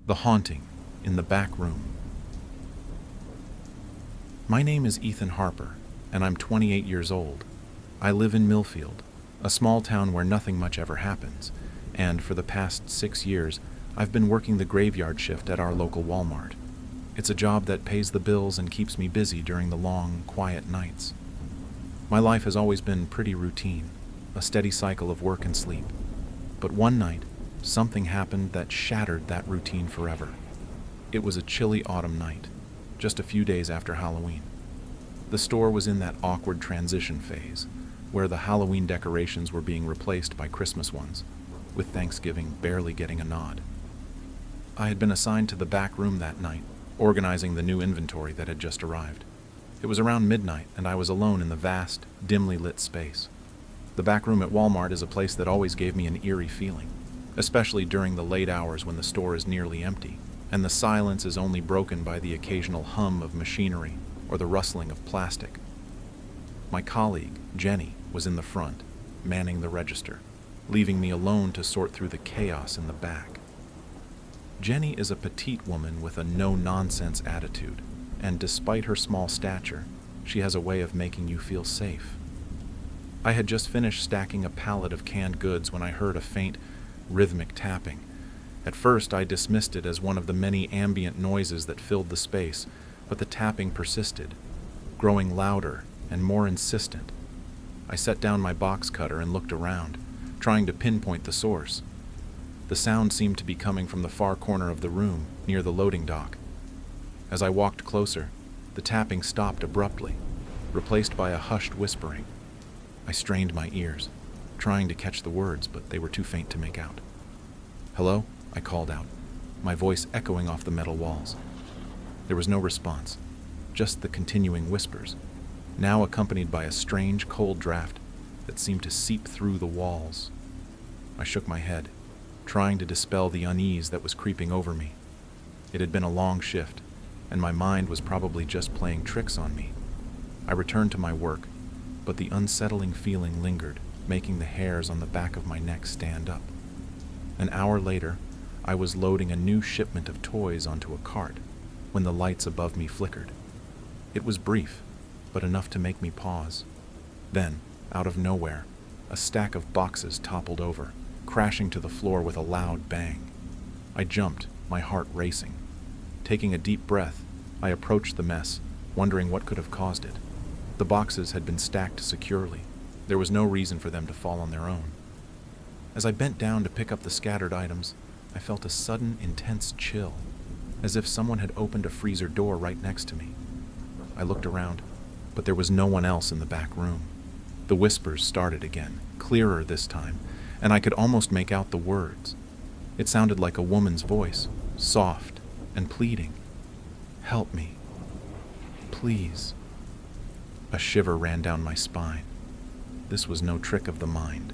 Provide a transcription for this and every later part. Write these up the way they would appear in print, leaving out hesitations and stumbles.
The Haunting in the Back Room. My name is Ethan Harper, and I'm 28 years old. I live in Millfield, a small town where nothing much ever happens, and for the past 6 years, I've been working the graveyard shift at our local Walmart. It's a job that pays the bills and keeps me busy during the long, quiet nights. My life has always been pretty routine, a steady cycle of work and sleep. But one night, something happened that shattered that routine forever. It was a chilly autumn night, just a few days after Halloween. The store was in that awkward transition phase, where the Halloween decorations were being replaced by Christmas ones, with Thanksgiving barely getting a nod. I had been assigned to the back room that night, organizing the new inventory that had just arrived. It was around midnight, and I was alone in the vast, dimly lit space. The back room at Walmart is a place that always gave me an eerie feeling, especially during the late hours when the store is nearly empty, and the silence is only broken by the occasional hum of machinery or the rustling of plastic. My colleague, Jenny, was in the front, manning the register, leaving me alone to sort through the chaos in the back. Jenny is a petite woman with a no-nonsense attitude, and despite her small stature, she has a way of making you feel safe. I had just finished stacking a pallet of canned goods when I heard a faint, rhythmic tapping. At first, I dismissed it as one of the many ambient noises that filled the space, but the tapping persisted, growing louder and more insistent. I set down my box cutter and looked around, trying to pinpoint the source. The sound seemed to be coming from the far corner of the room, near the loading dock. As I walked closer, the tapping stopped abruptly, replaced by a hushed whispering. I strained my ears, trying to catch the words, but they were too faint to make out. "Hello?" I called out, my voice echoing off the metal walls. There was no response, just the continuing whispers, now accompanied by a strange cold draft that seemed to seep through the walls. I shook my head, trying to dispel the unease that was creeping over me. It had been a long shift, and my mind was probably just playing tricks on me. I returned to my work, but the unsettling feeling lingered, making the hairs on the back of my neck stand up. An hour later, I was loading a new shipment of toys onto a cart when the lights above me flickered. It was brief, but enough to make me pause. Then, out of nowhere, a stack of boxes toppled over, crashing to the floor with a loud bang. I jumped, my heart racing. Taking a deep breath, I approached the mess, wondering what could have caused it. The boxes had been stacked securely. There was no reason for them to fall on their own. As I bent down to pick up the scattered items, I felt a sudden, intense chill, as if someone had opened a freezer door right next to me. I looked around, but there was no one else in the back room. The whispers started again, clearer this time, and I could almost make out the words. It sounded like a woman's voice, soft and pleading. "Help me. Please." A shiver ran down my spine. This was no trick of the mind.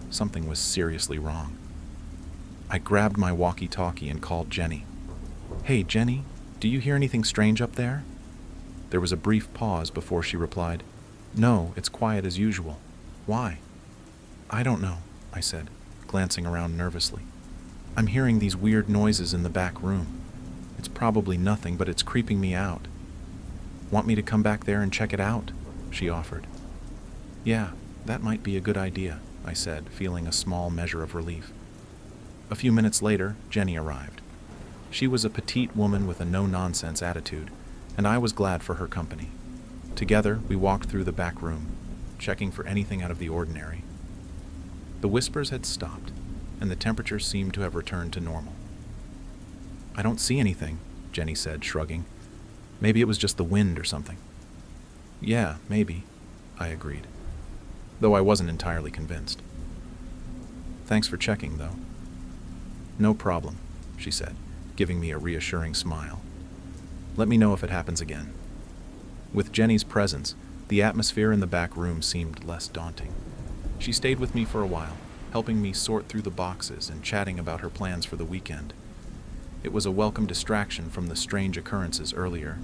Something was seriously wrong. I grabbed my walkie-talkie and called Jenny. "Hey, Jenny, do you hear anything strange up there?" There was a brief pause before she replied, "No, it's quiet as usual. Why?" "I don't know," I said, glancing around nervously. "I'm hearing these weird noises in the back room. It's probably nothing, but it's creeping me out." "Want me to come back there and check it out?" she offered. "Yeah, that might be a good idea," I said, feeling a small measure of relief. A few minutes later, Jenny arrived. She was a petite woman with a no-nonsense attitude, and I was glad for her company. Together, we walked through the back room, checking for anything out of the ordinary. The whispers had stopped, and the temperature seemed to have returned to normal. "I don't see anything," Jenny said, shrugging. "Maybe it was just the wind or something." "Yeah, maybe," I agreed, though I wasn't entirely convinced. "Thanks for checking, though." "No problem," she said, giving me a reassuring smile. "Let me know if it happens again." With Jenny's presence, the atmosphere in the back room seemed less daunting. She stayed with me for a while, helping me sort through the boxes and chatting about her plans for the weekend. It was a welcome distraction from the strange occurrences earlier.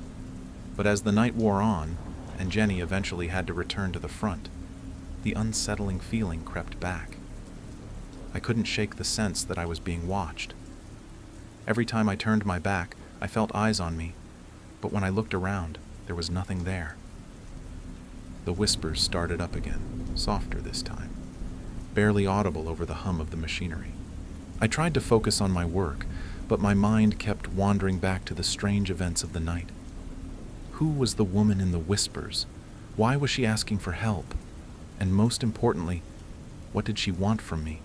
But as the night wore on, and Jenny eventually had to return to the front, the unsettling feeling crept back. I couldn't shake the sense that I was being watched. Every time I turned my back, I felt eyes on me, but when I looked around, there was nothing there. The whispers started up again, softer this time, barely audible over the hum of the machinery. I tried to focus on my work, but my mind kept wandering back to the strange events of the night. Who was the woman in the whispers? Why was she asking for help? And most importantly, what did she want from me?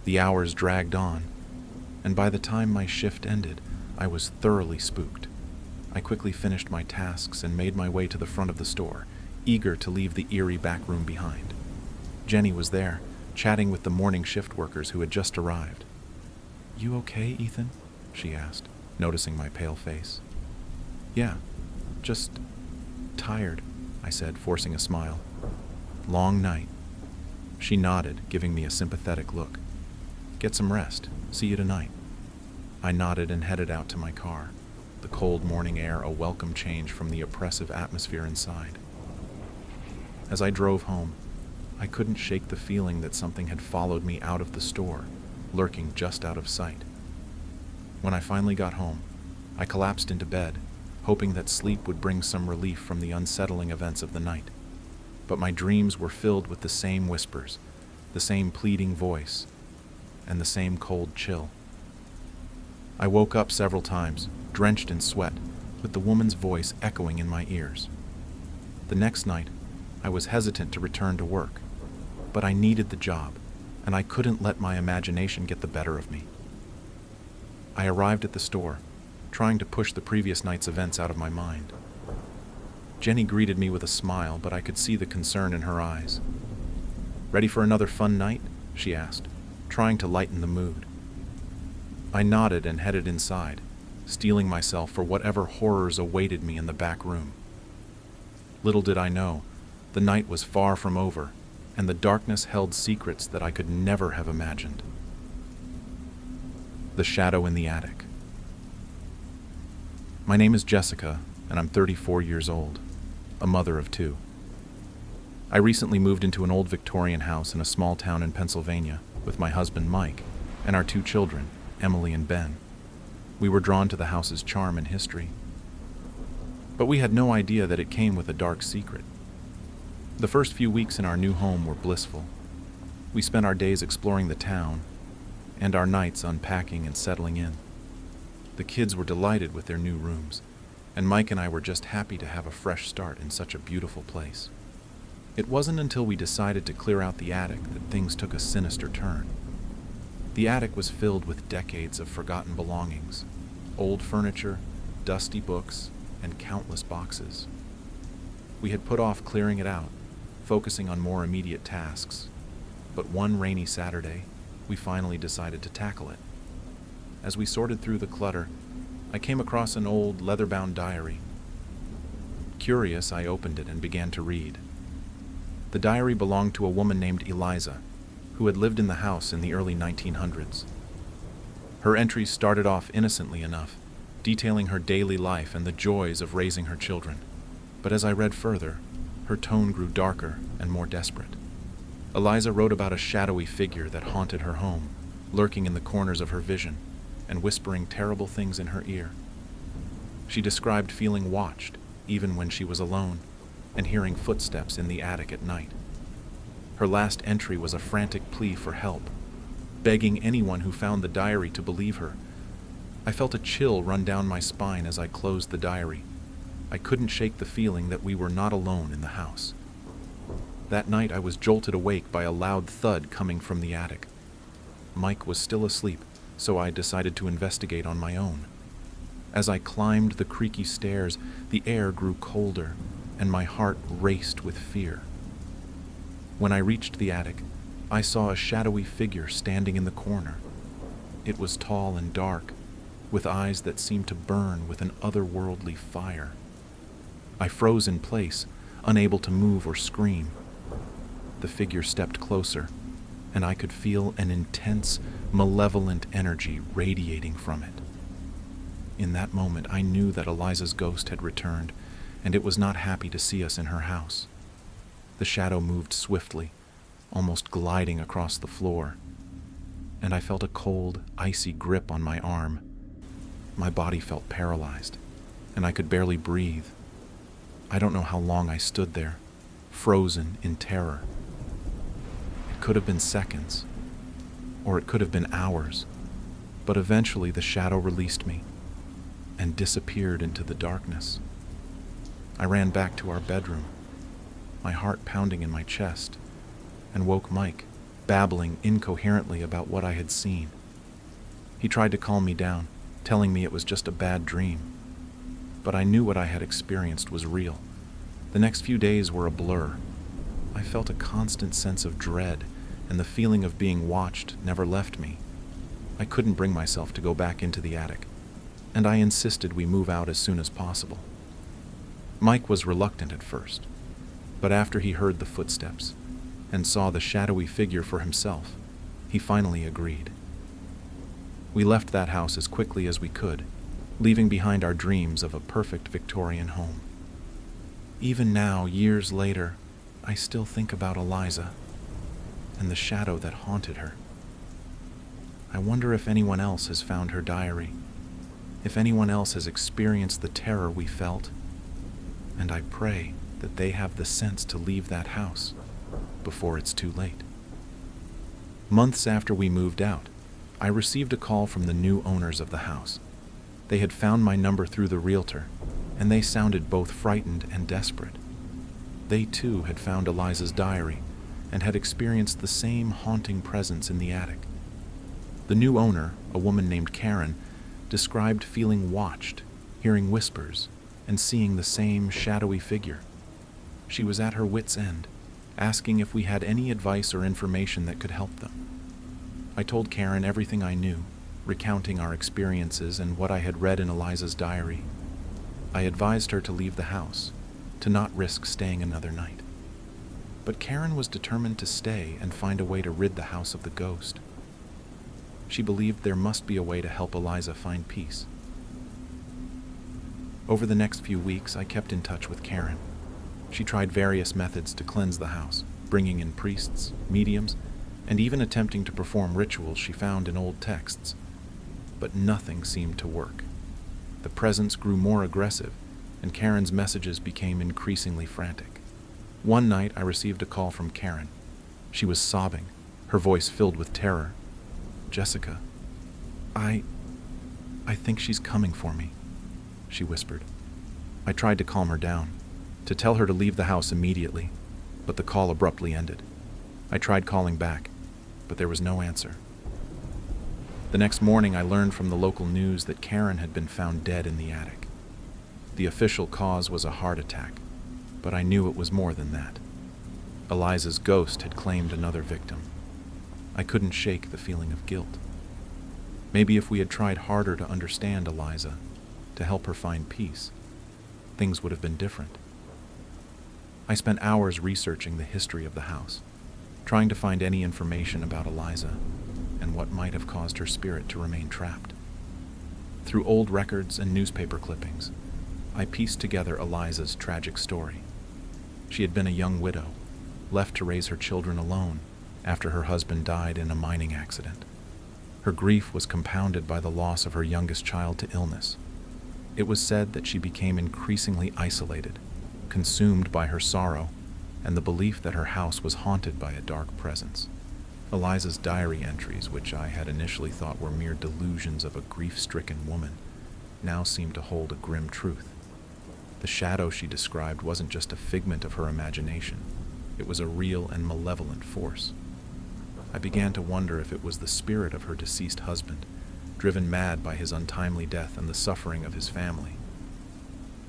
The hours dragged on, and by the time my shift ended, I was thoroughly spooked. I quickly finished my tasks and made my way to the front of the store, eager to leave the eerie back room behind. Jenny was there, chatting with the morning shift workers who had just arrived. "You okay, Ethan?" she asked, noticing my pale face. "Yeah, just tired," I said, forcing a smile. "Long night." She nodded, giving me a sympathetic look. "Get some rest. See you tonight." I nodded and headed out to my car, the cold morning air a welcome change from the oppressive atmosphere inside. As I drove home, I couldn't shake the feeling that something had followed me out of the store, lurking just out of sight. When I finally got home, I collapsed into bed, hoping that sleep would bring some relief from the unsettling events of the night. But my dreams were filled with the same whispers, the same pleading voice, and the same cold chill. I woke up several times, drenched in sweat, with the woman's voice echoing in my ears. The next night, I was hesitant to return to work, but I needed the job, and I couldn't let my imagination get the better of me. I arrived at the store, trying to push the previous night's events out of my mind. Jenny greeted me with a smile, but I could see the concern in her eyes. "Ready for another fun night?" she asked, trying to lighten the mood. I nodded and headed inside, steeling myself for whatever horrors awaited me in the back room. Little did I know, the night was far from over, and the darkness held secrets that I could never have imagined. The Shadow in the Attic. My name is Jessica, and I'm 34 years old, a mother of two. I recently moved into an old Victorian house in a small town in Pennsylvania with my husband Mike and our two children, Emily and Ben. We were drawn to the house's charm and history, but we had no idea that it came with a dark secret. The first few weeks in our new home were blissful. We spent our days exploring the town and our nights unpacking and settling in. The kids were delighted with their new rooms, and Mike and I were just happy to have a fresh start in such a beautiful place. It wasn't until we decided to clear out the attic that things took a sinister turn. The attic was filled with decades of forgotten belongings, old furniture, dusty books, and countless boxes. We had put off clearing it out, focusing on more immediate tasks, but one rainy Saturday, we finally decided to tackle it. As we sorted through the clutter, I came across an old leather-bound diary. Curious, I opened it and began to read. The diary belonged to a woman named Eliza, who had lived in the house in the early 1900s. Her entries started off innocently enough, detailing her daily life and the joys of raising her children. But as I read further, her tone grew darker and more desperate. Eliza wrote about a shadowy figure that haunted her home, lurking in the corners of her vision and whispering terrible things in her ear. She described feeling watched, even when she was alone, and hearing footsteps in the attic at night. Her last entry was a frantic plea for help, begging anyone who found the diary to believe her. I felt a chill run down my spine as I closed the diary. I couldn't shake the feeling that we were not alone in the house. That night I was jolted awake by a loud thud coming from the attic. Mike was still asleep, so I decided to investigate on my own. As I climbed the creaky stairs, the air grew colder, and my heart raced with fear. When I reached the attic, I saw a shadowy figure standing in the corner. It was tall and dark, with eyes that seemed to burn with an otherworldly fire. I froze in place, unable to move or scream. The figure stepped closer, and I could feel an intense, malevolent energy radiating from it. In that moment, I knew that Eliza's ghost had returned, and it was not happy to see us in her house. The shadow moved swiftly, almost gliding across the floor, and I felt a cold, icy grip on my arm. My body felt paralyzed, and I could barely breathe. I don't know how long I stood there, frozen in terror. It could have been seconds, or it could have been hours, but eventually the shadow released me and disappeared into the darkness. I ran back to our bedroom, my heart pounding in my chest, and woke Mike, babbling incoherently about what I had seen. He tried to calm me down, telling me it was just a bad dream, but I knew what I had experienced was real. The next few days were a blur. I felt a constant sense of dread, and the feeling of being watched never left me. I couldn't bring myself to go back into the attic, and I insisted we move out as soon as possible. Mike was reluctant at first, but after he heard the footsteps and saw the shadowy figure for himself, he finally agreed. We left that house as quickly as we could, leaving behind our dreams of a perfect Victorian home. Even now, years later, I still think about Eliza and the shadow that haunted her. I wonder if anyone else has found her diary, if anyone else has experienced the terror we felt, and I pray that they have the sense to leave that house before it's too late. Months after we moved out, I received a call from the new owners of the house. They had found my number through the realtor, and they sounded both frightened and desperate. They too had found Eliza's diary and had experienced the same haunting presence in the attic. The new owner, a woman named Karen, described feeling watched, hearing whispers, and seeing the same shadowy figure. She was at her wit's end, asking if we had any advice or information that could help them. I told Karen everything I knew, recounting our experiences and what I had read in Eliza's diary. I advised her to leave the house, to not risk staying another night. But Karen was determined to stay and find a way to rid the house of the ghost. She believed there must be a way to help Eliza find peace. Over the next few weeks, I kept in touch with Karen. She tried various methods to cleanse the house, bringing in priests, mediums, and even attempting to perform rituals she found in old texts. But nothing seemed to work. The presence grew more aggressive, and Karen's messages became increasingly frantic. One night, I received a call from Karen. She was sobbing, her voice filled with terror. "Jessica, I think she's coming for me," she whispered. I tried to calm her down, to tell her to leave the house immediately, but the call abruptly ended. I tried calling back, but there was no answer. The next morning, I learned from the local news that Karen had been found dead in the attic. The official cause was a heart attack, but I knew it was more than that. Eliza's ghost had claimed another victim. I couldn't shake the feeling of guilt. Maybe if we had tried harder to understand Eliza, to help her find peace, things would have been different. I spent hours researching the history of the house, trying to find any information about Eliza and what might have caused her spirit to remain trapped. Through old records and newspaper clippings, I pieced together Eliza's tragic story. She had been a young widow, left to raise her children alone after her husband died in a mining accident. Her grief was compounded by the loss of her youngest child to illness. It was said that she became increasingly isolated, consumed by her sorrow and the belief that her house was haunted by a dark presence. Eliza's diary entries, which I had initially thought were mere delusions of a grief-stricken woman, now seemed to hold a grim truth. The shadow she described wasn't just a figment of her imagination. It was a real and malevolent force. I began to wonder if it was the spirit of her deceased husband, driven mad by his untimely death and the suffering of his family.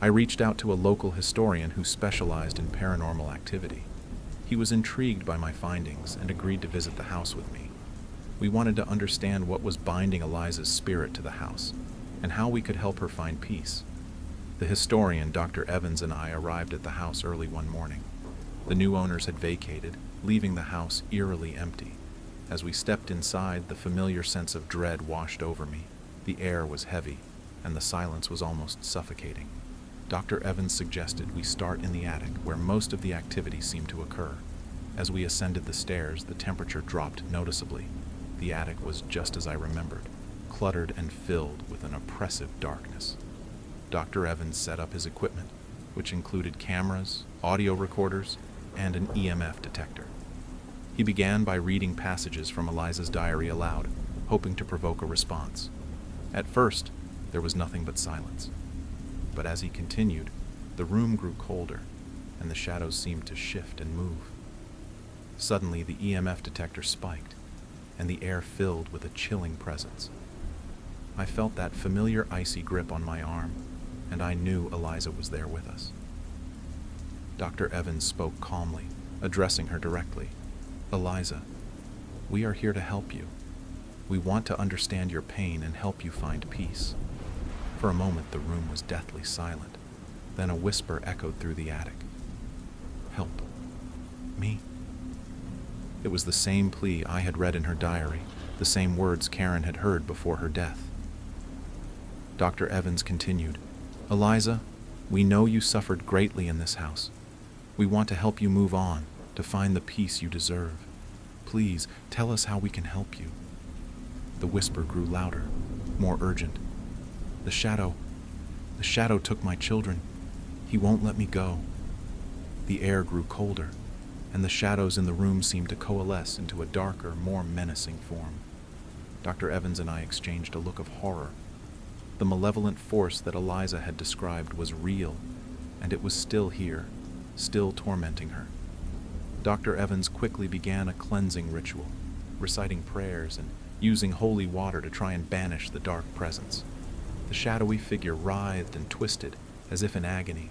I reached out to a local historian who specialized in paranormal activity. He was intrigued by my findings and agreed to visit the house with me. We wanted to understand what was binding Eliza's spirit to the house and how we could help her find peace. The historian, Dr. Evans, and I arrived at the house early one morning. The new owners had vacated, leaving the house eerily empty. As we stepped inside, the familiar sense of dread washed over me. The air was heavy, and the silence was almost suffocating. Dr. Evans suggested we start in the attic, where most of the activity seemed to occur. As we ascended the stairs, the temperature dropped noticeably. The attic was just as I remembered. cluttered and filled with an oppressive darkness. Dr. Evans set up his equipment, which included cameras, audio recorders, and an EMF detector. He began by reading passages from Eliza's diary aloud, hoping to provoke a response. At first, there was nothing but silence. But as he continued, the room grew colder, and the shadows seemed to shift and move. Suddenly, the EMF detector spiked, and the air filled with a chilling presence. I felt that familiar icy grip on my arm, and I knew Eliza was there with us. Dr. Evans spoke calmly, addressing her directly. "Eliza, we are here to help you. We want to understand your pain and help you find peace." For a moment, the room was deathly silent. Then a whisper echoed through the attic. "Help. Me?" It was the same plea I had read in her diary, the same words Karen had heard before her death. Dr. Evans continued, "Eliza, we know you suffered greatly in this house. We want to help you move on, to find the peace you deserve. Please, tell us how we can help you." The whisper grew louder, more urgent. The shadow took my children. He won't let me go." The air grew colder, and the shadows in the room seemed to coalesce into a darker, more menacing form. Dr. Evans and I exchanged a look of horror. The malevolent force that Eliza had described was real, and it was still here, still tormenting her. Dr. Evans quickly began a cleansing ritual, reciting prayers and using holy water to try and banish the dark presence. The shadowy figure writhed and twisted as if in agony.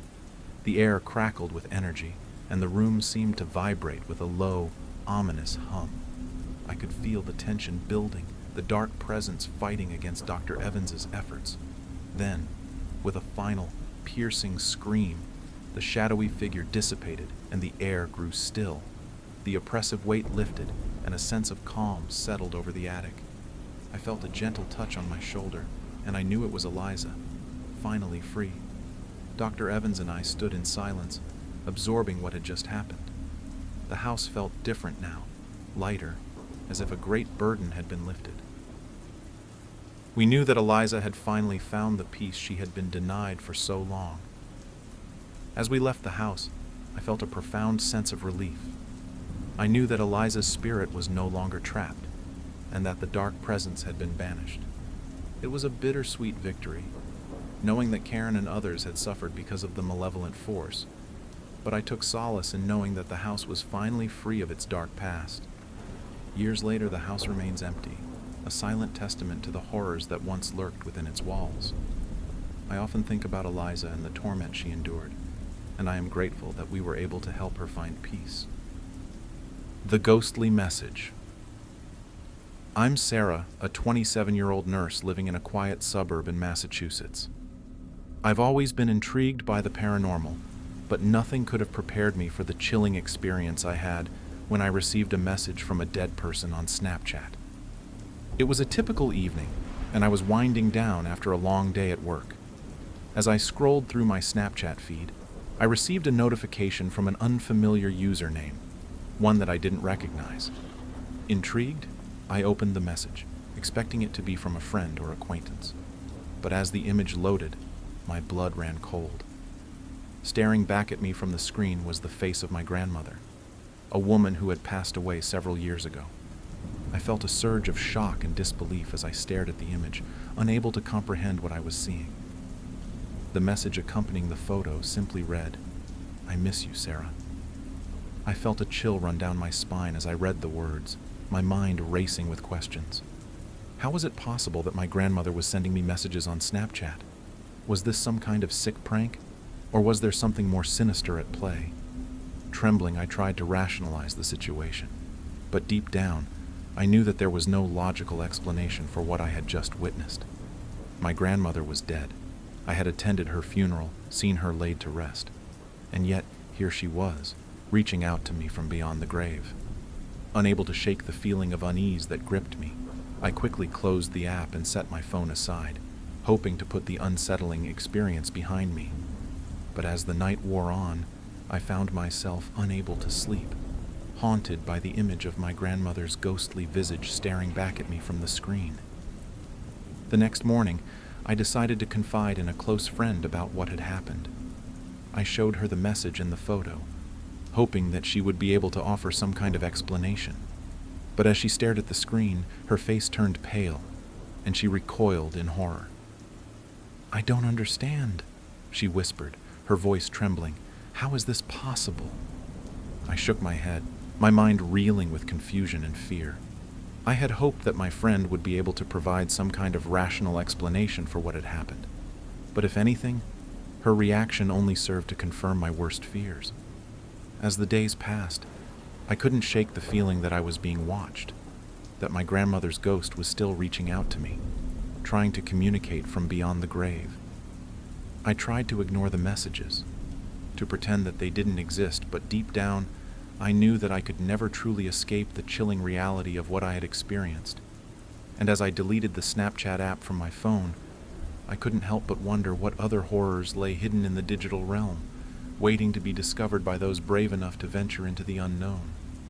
The air crackled with energy, and the room seemed to vibrate with a low, ominous hum. I could feel the tension building, the dark presence fighting against Dr. Evans's efforts. Then, with a final, piercing scream, the shadowy figure dissipated and the air grew still. The oppressive weight lifted, and a sense of calm settled over the attic. I felt a gentle touch on my shoulder, and I knew it was Eliza, finally free. Dr. Evans and I stood in silence, absorbing what had just happened. The house felt different now, lighter, as if a great burden had been lifted. We knew that Eliza had finally found the peace she had been denied for so long. As we left the house, I felt a profound sense of relief. I knew that Eliza's spirit was no longer trapped, and that the dark presence had been banished. It was a bittersweet victory, knowing that Karen and others had suffered because of the malevolent force, but I took solace in knowing that the house was finally free of its dark past. Years later, the house remains empty, a silent testament to the horrors that once lurked within its walls. I often think about Eliza and the torment she endured, and I am grateful that we were able to help her find peace. The ghostly message. I'm Sarah, a 27-year-old nurse living in a quiet suburb in Massachusetts. I've always been intrigued by the paranormal, but nothing could have prepared me for the chilling experience I had when I received a message from a dead person on Snapchat. It was a typical evening, and I was winding down after a long day at work. As I scrolled through my Snapchat feed, I received a notification from an unfamiliar username, one that I didn't recognize. Intrigued, I opened the message, expecting it to be from a friend or acquaintance. But as the image loaded, my blood ran cold. Staring back at me from the screen was the face of my grandmother, a woman who had passed away several years ago. I felt a surge of shock and disbelief as I stared at the image, unable to comprehend what I was seeing. The message accompanying the photo simply read, "I miss you, Sarah." I felt a chill run down my spine as I read the words, my mind racing with questions. How was it possible that my grandmother was sending me messages on Snapchat? Was this some kind of sick prank, or was there something more sinister at play? Trembling, I tried to rationalize the situation, but deep down, I knew that there was no logical explanation for what I had just witnessed. My grandmother was dead. I had attended her funeral, seen her laid to rest, and yet here she was, reaching out to me from beyond the grave. Unable to shake the feeling of unease that gripped me, I quickly closed the app and set my phone aside, hoping to put the unsettling experience behind me. But as the night wore on, I found myself unable to sleep, haunted by the image of my grandmother's ghostly visage staring back at me from the screen. The next morning, I decided to confide in a close friend about what had happened. I showed her the message and the photo, hoping that she would be able to offer some kind of explanation. But as she stared at the screen, her face turned pale, and she recoiled in horror. "I don't understand," she whispered, her voice trembling. "How is this possible?" I shook my head, my mind reeling with confusion and fear. I had hoped that my friend would be able to provide some kind of rational explanation for what had happened. But if anything, her reaction only served to confirm my worst fears. As the days passed, I couldn't shake the feeling that I was being watched, that my grandmother's ghost was still reaching out to me, trying to communicate from beyond the grave. I tried to ignore the messages, to pretend that they didn't exist, but deep down, I knew that I could never truly escape the chilling reality of what I had experienced. And as I deleted the Snapchat app from my phone, I couldn't help but wonder what other horrors lay hidden in the digital realm, waiting to be discovered by those brave enough to venture into the unknown.